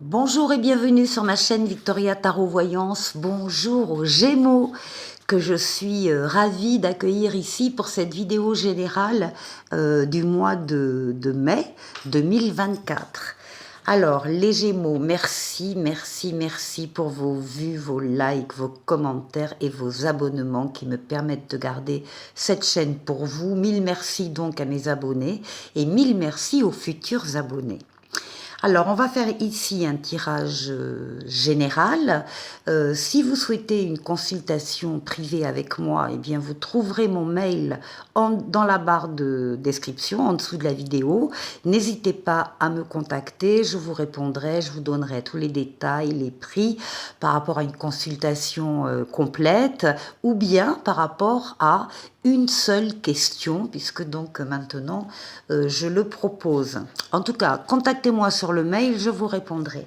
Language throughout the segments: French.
Bonjour et bienvenue sur ma chaîne Victoria Tarot Voyance. Bonjour aux Gémeaux que je suis ravie d'accueillir ici pour cette vidéo générale du mois de mai 2024. Alors les Gémeaux, merci pour vos vues, vos likes, vos commentaires et vos abonnements qui me permettent de garder cette chaîne pour vous. Mille merci donc à mes abonnés et mille merci aux futurs abonnés. Alors, on va faire ici un tirage général. Si vous souhaitez une consultation privée avec moi, eh bien, vous trouverez mon mail dans la barre de description, en dessous de la vidéo. N'hésitez pas à me contacter, je vous répondrai, je vous donnerai tous les détails, les prix par rapport à une consultation complète ou bien par rapport à une seule question, puisque donc maintenant je le propose. En tout cas, contactez-moi sur le mail, je vous répondrai.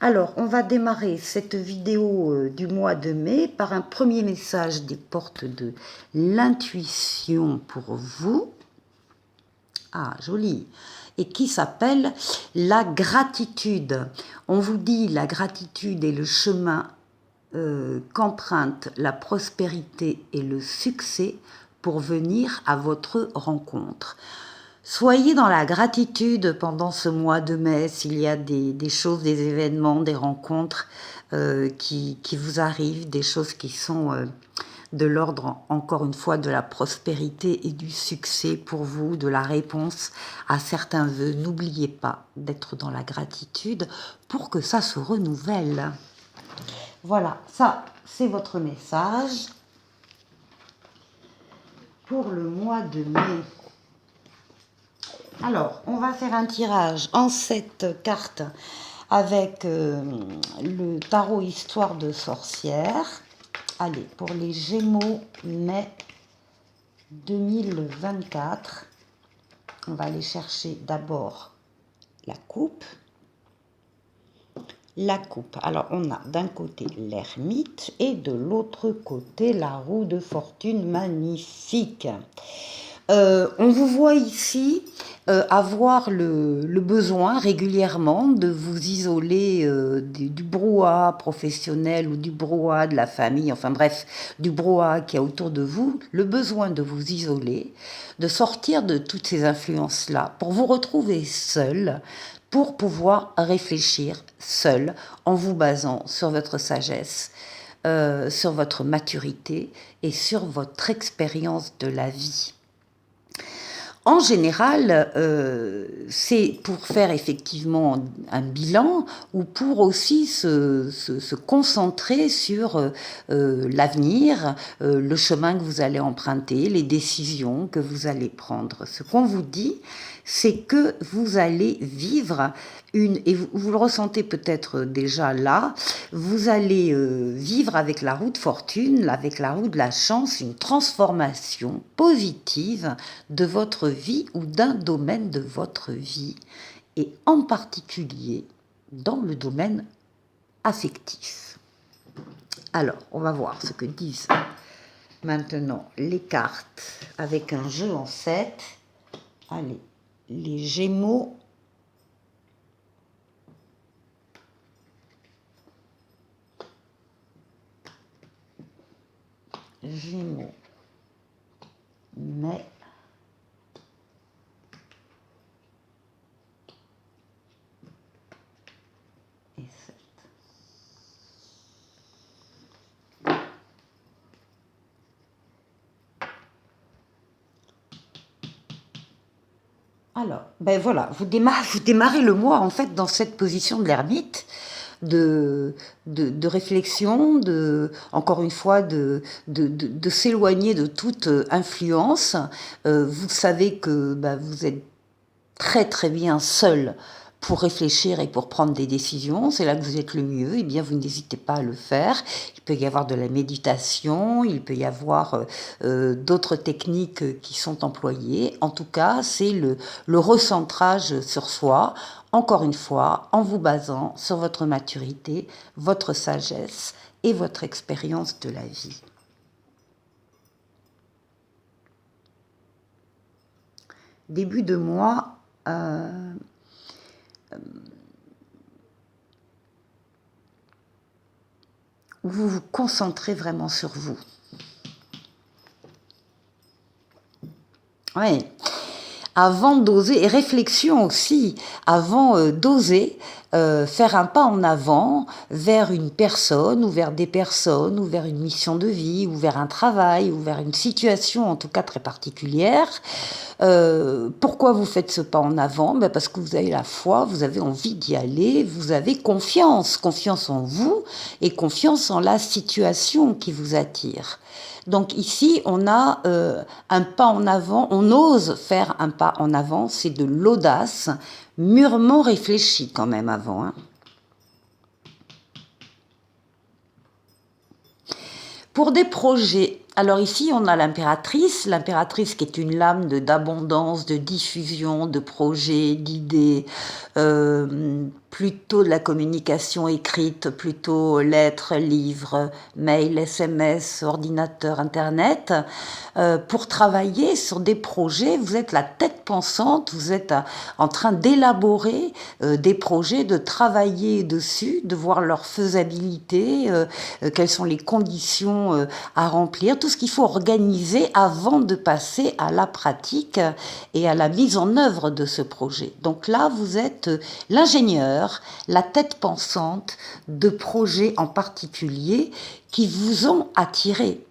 Alors, on va démarrer cette vidéo du mois de mai par un premier message des portes de l'intuition pour vous. Ah, joli. Et qui s'appelle la gratitude. On vous dit la gratitude est le chemin qu'emprunte la prospérité et le succès pour venir à votre rencontre. Soyez dans la gratitude pendant ce mois de mai, s'il y a des choses, des événements, des rencontres qui vous arrivent, des choses qui sont de l'ordre, encore une fois, de la prospérité et du succès pour vous, de la réponse à certains vœux. N'oubliez pas d'être dans la gratitude pour que ça se renouvelle. Voilà, ça, c'est votre message pour le mois de mai. Alors, on va faire un tirage en 7 cartes avec le tarot Histoire de sorcière. Allez, pour les Gémeaux, mai 2024, on va aller chercher d'abord la coupe. La coupe. Alors, on a d'un côté l'ermite et de l'autre côté la roue de fortune magnifique. On vous voit ici avoir le besoin régulièrement de vous isoler du brouhaha professionnel ou du brouhaha de la famille, enfin bref, du brouhaha qui est autour de vous, le besoin de vous isoler, de sortir de toutes ces influences-là pour vous retrouver seul, pour pouvoir réfléchir seul en vous basant sur votre sagesse, sur votre maturité et sur votre expérience de la vie. En général, c'est pour faire effectivement un bilan ou pour aussi se concentrer sur l'avenir, le chemin que vous allez emprunter, les décisions que vous allez prendre. Ce qu'on vous dit, c'est que vous allez vivre et vous le ressentez peut-être déjà là, vous allez vivre avec la roue de fortune, avec la roue de la chance, une transformation positive de votre vie ou d'un domaine de votre vie, et en particulier dans le domaine affectif. Alors, on va voir ce que disent maintenant les cartes avec un jeu en 7. Allez, les Gémeaux. Gémeaux, mai et 7. Alors, ben voilà, vous démarrez le mois en fait dans cette position de l'ermite, de réflexion, encore une fois, de s'éloigner de toute influence. Vous savez que vous êtes très bien seul pour réfléchir et pour prendre des décisions, c'est là que vous êtes le mieux, et bien vous n'hésitez pas à le faire. Il peut y avoir de la méditation, il peut y avoir d'autres techniques qui sont employées. En tout cas, c'est le recentrage sur soi, encore une fois, en vous basant sur votre maturité, votre sagesse et votre expérience de la vie. Début de mois, où vous vous concentrez vraiment sur vous. Oui. Avant d'oser, et réflexion aussi, avant d'oser faire un pas en avant vers une personne, ou vers des personnes, ou vers une mission de vie, ou vers un travail, ou vers une situation en tout cas très particulière. Pourquoi vous faites ce pas en avant? Ben parce que vous avez la foi, vous avez envie d'y aller, vous avez confiance, confiance en vous et confiance en la situation qui vous attire. Donc ici, on a un pas en avant, on ose faire un pas en avant, c'est de l'audace, mûrement réfléchi quand même avant. Hein. Pour des projets, alors ici on a l'impératrice qui est une lame d'abondance, de diffusion, de projets, d'idées, plutôt de la communication écrite, plutôt lettres, livres, mails, SMS, ordinateur, internet. Pour travailler sur des projets, vous êtes la tête pensante, vous êtes en train d'élaborer des projets, de travailler dessus, de voir leur faisabilité, quelles sont les conditions à remplir, tout ce qu'il faut organiser avant de passer à la pratique et à la mise en œuvre de ce projet. Donc là, vous êtes l'ingénieur, la tête pensante de projets en particulier qui vous ont attiré.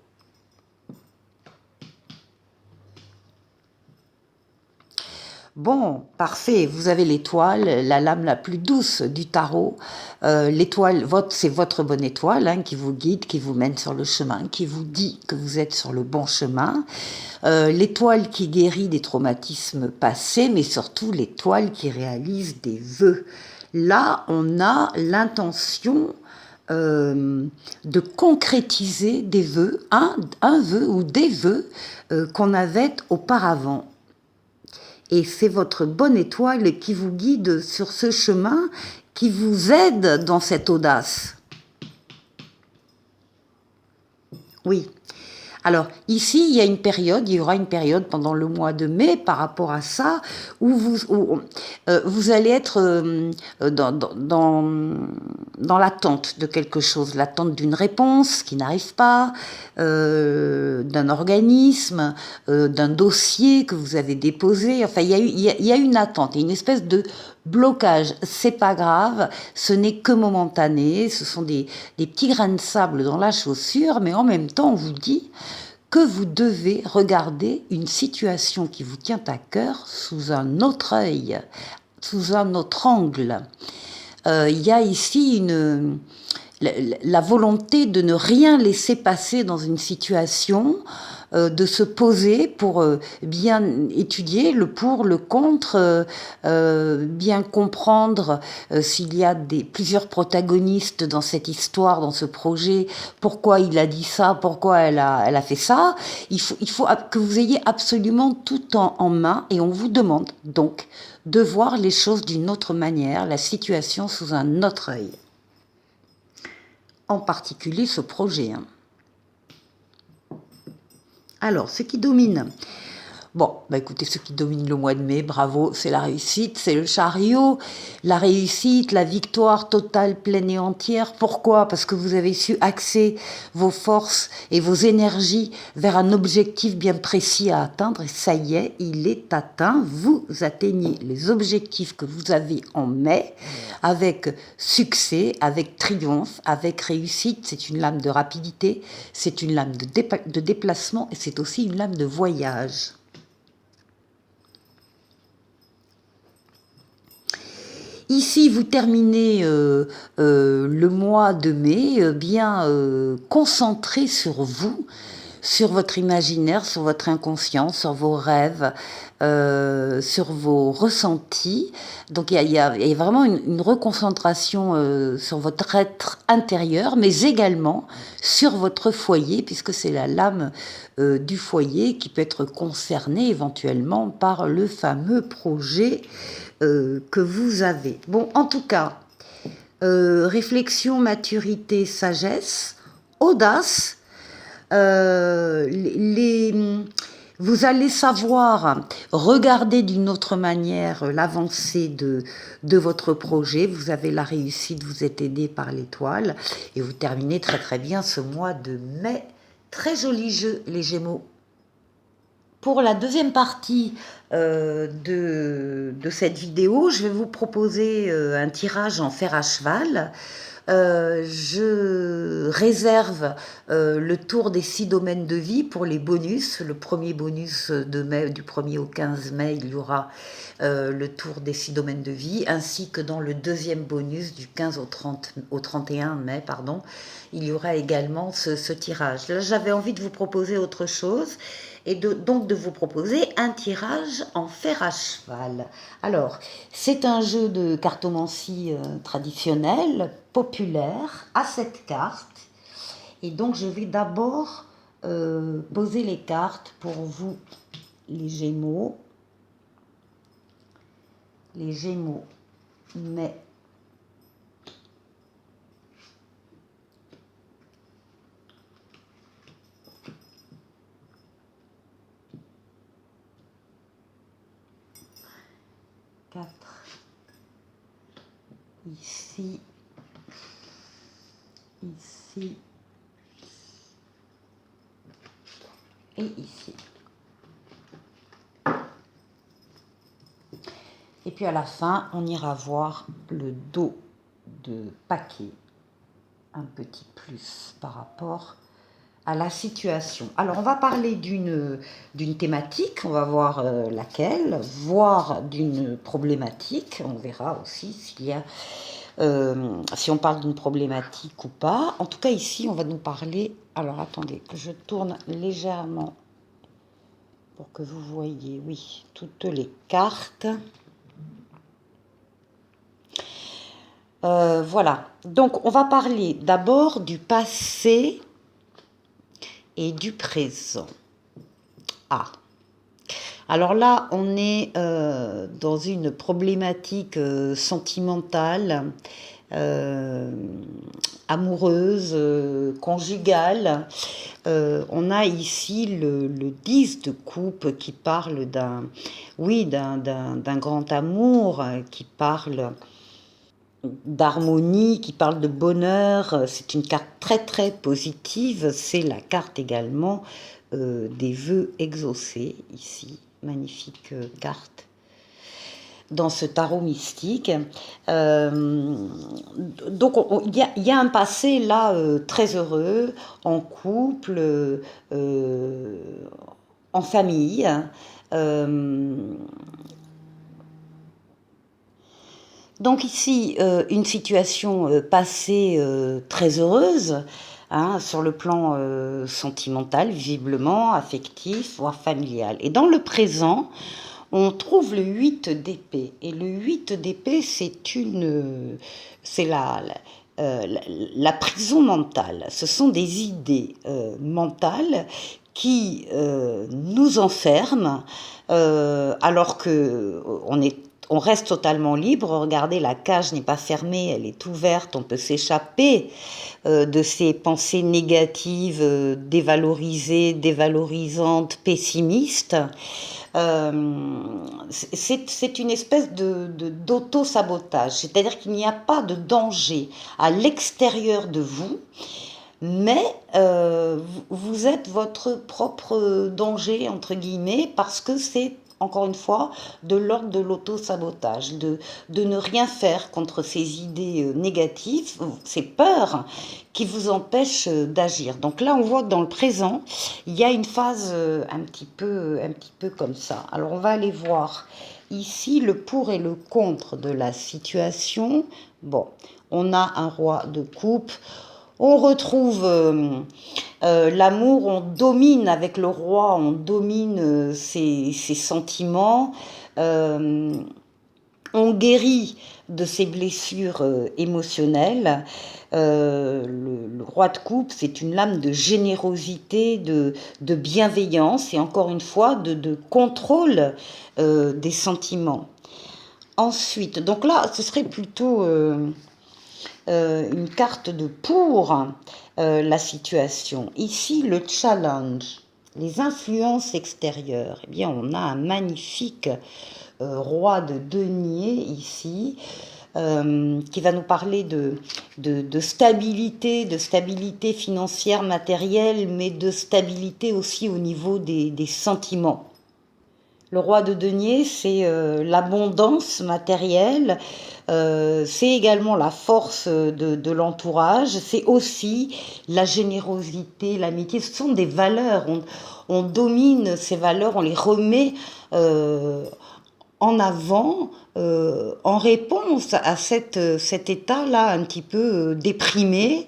Bon, parfait, vous avez l'étoile, la lame la plus douce du tarot. L'étoile, c'est votre bonne étoile hein, qui vous guide, qui vous mène sur le chemin, qui vous dit que vous êtes sur le bon chemin. L'étoile qui guérit des traumatismes passés, mais surtout l'étoile qui réalise des vœux. Là, on a l'intention de concrétiser des vœux, un vœu ou des vœux qu'on avait auparavant. Et c'est votre bonne étoile qui vous guide sur ce chemin, qui vous aide dans cette audace. Oui. Alors ici, il y aura une période pendant le mois de mai par rapport à ça, où vous allez être dans l'attente de quelque chose, l'attente d'une réponse qui n'arrive pas, d'un organisme, d'un dossier que vous avez déposé. Enfin, il y a une attente, une espèce de blocage. C'est pas grave, ce n'est que momentané, ce sont des petits grains de sable dans la chaussure, mais en même temps, on vous dit que vous devez regarder une situation qui vous tient à cœur sous un autre œil, sous un autre angle. Il y a ici la volonté de ne rien laisser passer dans une situation, de se poser pour bien étudier le pour, le contre, bien comprendre s'il y a plusieurs protagonistes dans cette histoire, dans ce projet, pourquoi il a dit ça, pourquoi elle a fait ça. Il faut que vous ayez absolument tout en main et on vous demande donc de voir les choses d'une autre manière, la situation sous un autre œil. En particulier ce projet. Hein. Alors, ce qui domine. Bon, bah écoutez, ce qui domine le mois de mai, bravo, c'est la réussite, c'est le chariot, la réussite, la victoire totale, pleine et entière. Pourquoi? Parce que vous avez su axer vos forces et vos énergies vers un objectif bien précis à atteindre, et ça y est, il est atteint. Vous atteignez les objectifs que vous avez en mai, avec succès, avec triomphe, avec réussite. C'est une lame de rapidité, c'est une lame de déplacement, et c'est aussi une lame de voyage. Ici, vous terminez le mois de mai bien concentré sur vous, sur votre imaginaire, sur votre inconscient, sur vos rêves, sur vos ressentis. Donc il y a vraiment une reconcentration sur votre être intérieur, mais également sur votre foyer, puisque c'est la lame du foyer qui peut être concernée éventuellement par le fameux projet que vous avez. Bon, en tout cas, réflexion, maturité, sagesse, audace, Vous allez savoir regarder d'une autre manière l'avancée de votre projet. Vous avez la réussite, vous êtes aidé par l'étoile et vous terminez très très bien ce mois de mai. Très joli jeu, les Gémeaux. Pour la deuxième partie de cette vidéo, je vais vous proposer un tirage en fer à cheval. Je réserve le tour des 6 domaines de vie pour les bonus. Le premier bonus de mai, du 1er au 15 mai, il y aura le tour des 6 domaines de vie, ainsi que dans le deuxième bonus du 15 au 31 mai, pardon, il y aura également ce tirage. Là, j'avais envie de vous proposer autre chose et donc de vous proposer un tirage en fer à cheval. Alors, c'est un jeu de cartomancie traditionnel, populaire, à 7 cartes. Et donc, je vais d'abord poser les cartes pour vous, les Gémeaux. Les Gémeaux, mais quatre ici, ici et ici. Et puis à la fin, on ira voir le dos de paquet, un petit plus par rapport à la situation. Alors on va parler d'une thématique, on va voir laquelle, voire d'une problématique, on verra aussi s'il y a, si on parle d'une problématique ou pas. En tout cas ici on va nous parler, alors attendez que je tourne légèrement pour que vous voyez, oui, toutes les cartes. Voilà, donc on va parler d'abord du passé et du présent. Ah, alors là, on est dans une problématique sentimentale, amoureuse, conjugale. On a ici le 10 de coupe qui parle d'un, oui, d'un grand amour, qui parle d'harmonie, qui parle de bonheur. C'est une carte très très positive. C'est la carte également des vœux exaucés ici. Magnifique carte dans ce tarot mystique. Donc il y a un passé là très heureux, en couple, en famille. Donc ici, une situation passée très heureuse, hein, sur le plan sentimental, visiblement, affectif, voire familial. Et dans le présent, on trouve le 8 d'épée. Et le 8 d'épée, c'est la prison mentale. Ce sont des idées mentales qui nous enferment, alors que on reste totalement libre. Regardez, la cage n'est pas fermée, elle est ouverte, on peut s'échapper de ces pensées négatives, dévalorisées, dévalorisantes, pessimistes. C'est une espèce d'auto-sabotage, c'est-à-dire qu'il n'y a pas de danger à l'extérieur de vous, mais vous êtes votre propre danger, entre guillemets, parce que c'est, encore une fois, de l'ordre de l'auto-sabotage, de ne rien faire contre ces idées négatives, ces peurs qui vous empêchent d'agir. Donc là, on voit que dans le présent, il y a une phase un petit peu comme ça. Alors on va aller voir ici le pour et le contre de la situation. Bon, on a un roi de coupe. On retrouve l'amour, on domine avec le roi, on domine ses sentiments, on guérit de ses blessures émotionnelles. Le roi de coupe, c'est une lame de générosité, de bienveillance et encore une fois de contrôle des sentiments. Ensuite, donc là, ce serait plutôt une carte de pour la situation. Ici, le challenge. les influences extérieures. Eh bien, on a un magnifique roi de denier ici, qui va nous parler de stabilité financière, matérielle, mais de stabilité aussi au niveau des sentiments. Le roi de denier, c'est l'abondance matérielle, c'est également la force de l'entourage, c'est aussi la générosité, l'amitié. Ce sont des valeurs, on domine ces valeurs, on les remet en avant, en réponse à cet état-là un petit peu déprimé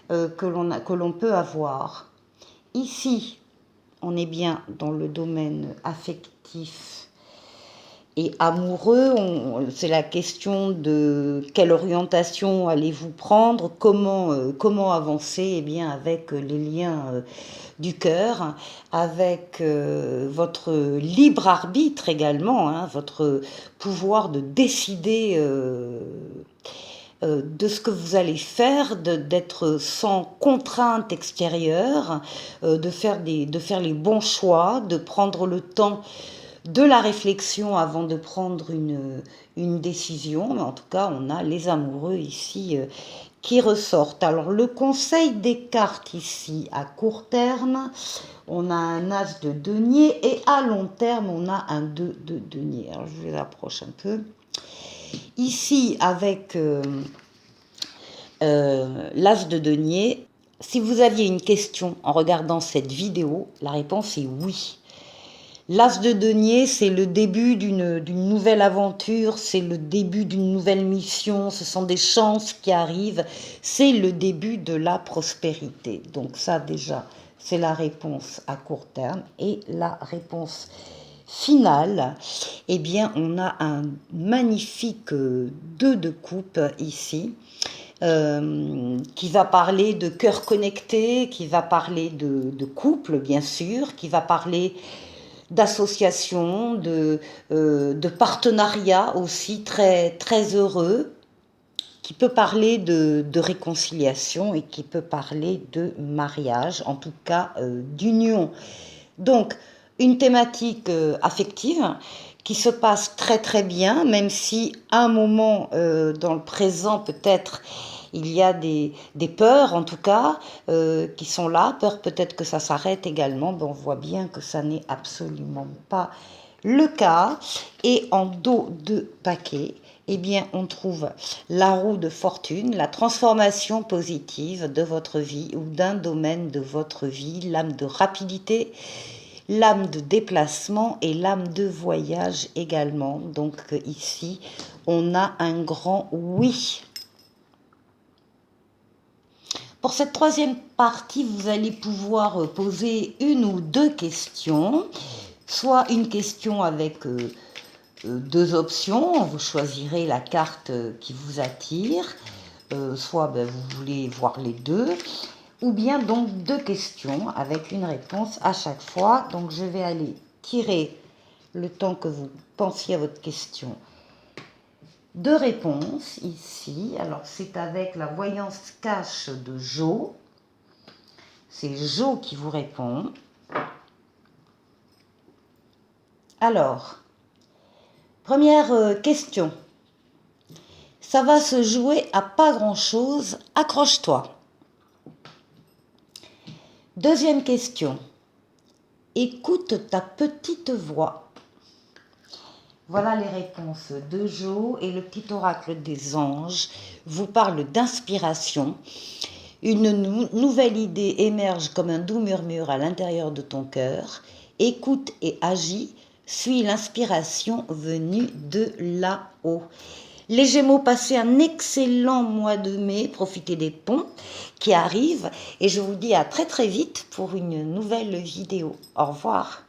que l'on peut avoir. Ici, on est bien dans le domaine affectif et amoureux. C'est la question de quelle orientation allez-vous prendre, comment avancer eh bien, avec les liens du cœur, avec votre libre arbitre également, hein, votre pouvoir de décider de ce que vous allez faire, d'être sans contrainte extérieure, de faire les bons choix, de prendre le temps de la réflexion avant de prendre une décision. Mais en tout cas, on a les amoureux ici qui ressortent. Alors, le conseil des cartes ici, à court terme, on a un as de denier et à long terme, on a un 2 de denier. Alors, je les approche un peu. Ici, avec l'as de denier, si vous aviez une question en regardant cette vidéo, la réponse est oui. L'as de denier, c'est le début d'une nouvelle aventure, c'est le début d'une nouvelle mission, ce sont des chances qui arrivent, c'est le début de la prospérité. Donc ça déjà, c'est la réponse à court terme. Et la réponse finale, eh bien on a un magnifique 2 de coupe ici. Qui va parler de cœur connecté, qui va parler de couple bien sûr, qui va parler d'association, de partenariat aussi très, très heureux, qui peut parler de réconciliation et qui peut parler de mariage, en tout cas d'union. Donc, une thématique affective qui se passe très très bien, même si à un moment dans le présent peut-être il y a des peurs en tout cas qui sont là, peur peut-être que ça s'arrête également, mais on voit bien que ça n'est absolument pas le cas. Et en dos de paquet, eh bien, on trouve la roue de fortune, la transformation positive de votre vie ou d'un domaine de votre vie, l'âme de rapidité, l'âme de déplacement et l'âme de voyage également. Donc ici, on a un grand oui. Pour cette troisième partie, vous allez pouvoir poser une ou deux questions, soit une question avec 2 options, vous choisirez la carte qui vous attire, soit vous voulez voir les deux, ou bien donc 2 questions avec une réponse à chaque fois. Donc je vais aller tirer le temps que vous pensiez à votre question. 2 réponses ici. Alors c'est avec la voyance cache de Jo. C'est Jo qui vous répond. Alors, première question. Ça va se jouer à pas grand-chose, accroche-toi. Deuxième question. Écoute ta petite voix. Voilà les réponses de Jo, et le petit oracle des anges vous parle d'inspiration. Une nouvelle idée émerge comme un doux murmure à l'intérieur de ton cœur. Écoute et agis, suis l'inspiration venue de là-haut. Les Gémeaux, passez un excellent mois de mai, profitez des ponts qui arrivent et je vous dis à très très vite pour une nouvelle vidéo. Au revoir.